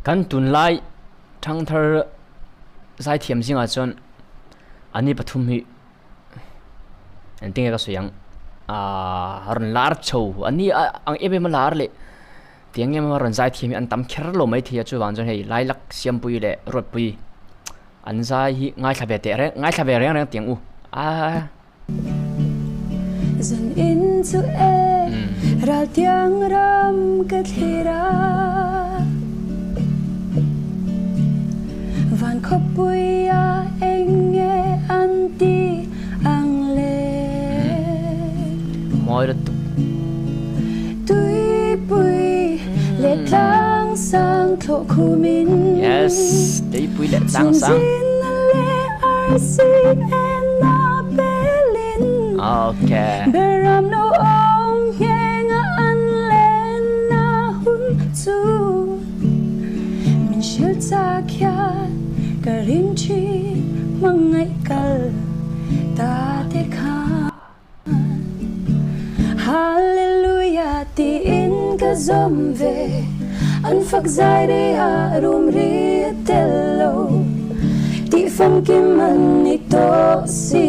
kan tun lai thang thar Zaithiam zinga chon ani pathum hi an tinga ka suyang ron lar chho ani ang ebe ma lar le tiang em ron Zaithiam an tam kher lo mai thia chu wan chon hei Lilac Siampuii le Ruatpuii an zai hi ngai thabe te re ngai thabe reng tiang u dần in zu e ra tiếng ram cất hira van khóc bụi anh nghe anti ang le moi ra tu tui bụi lệ lang sang thọ khu min yes tui bụi lệ lang sang okay beram no ong yang an len na hun chu min shil cha kya ka ring chi mang ngai kal ta te kha hallelujah ti in ka zom ve an phak zai re a rum ri tello ti phong kim an ni to si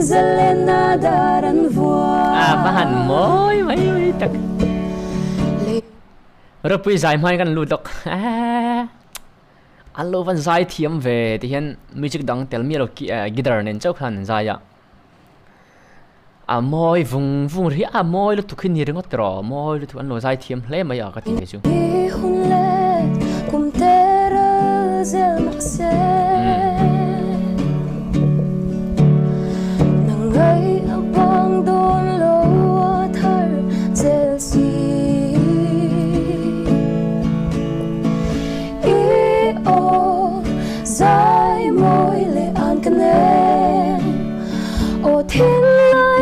Zelena daran vua bahan moi mai tak Ruatpuii zai mai kan lu tok allo van Zaithiam ve ti hian music dang tel mi lo guitar nen chau khan zaya moi vung ri moi lu tukhin ni ringot ro moi lu tu an lo Zaithiam hle mai ka ti chu hun le kum tera zel makse thiên lai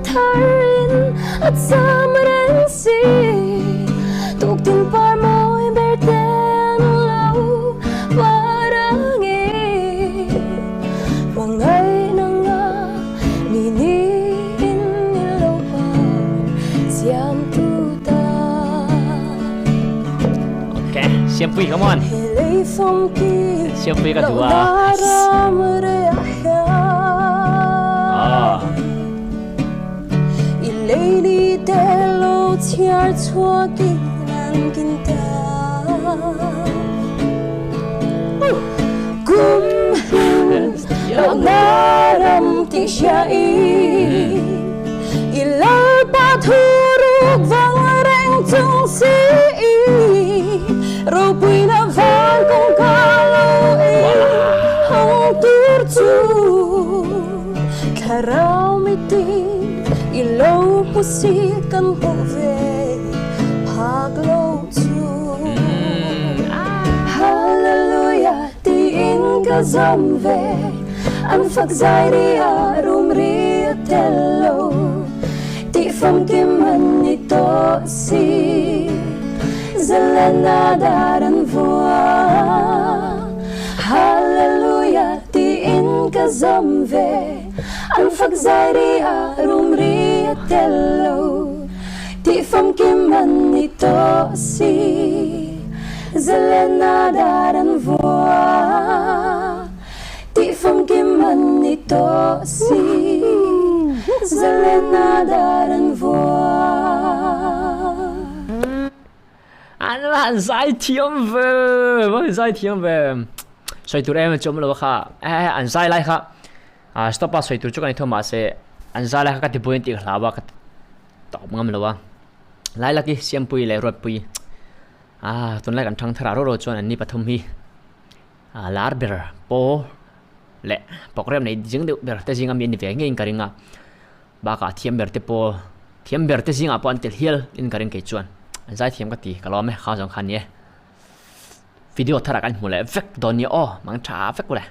tharin at samaran si tuk tin par moi berten lau warangi wangai nanga ni in lo siam tu ta okay Siampuii come on Siampuii ka dua Lady Delo tiar chua kinan kinta kum naram ti shai ilal pathuruk vang reng chung si Ruatpuii na van kong kalo hong tur chu karau miti ilo musikan pove paglo chu hallelujah ti in ka zamve an phak zai ria rum ri tello ti phong kim an ni to si zelena daran vua hallelujah ti in ka zamve an phak zai ria rum ri tello ti phong kim an ni to si zelena daran vua ti phong kim an ni to si zelena daran vua an Zaithiam ve Zaithiam ve soi tur em chom lo kha an zai lai kha stop soi tur chu kan thoma se an zai lai kha ti point ti hlawa ka top ngam lo wa Lilac ki Siampuii le Ruatpuii tun lai kan thang thara ro chon an ni pathum hi lar ber po le program nei jing de ber te jinga mi ni ve nge in karinga ba ka thiam ber te po thiam ber te jinga po an tel hial in karing ke chuan an Zaithiam ka ti kalome kha jong khan ye video thara kan hmule vek don ni o mang tha vek kule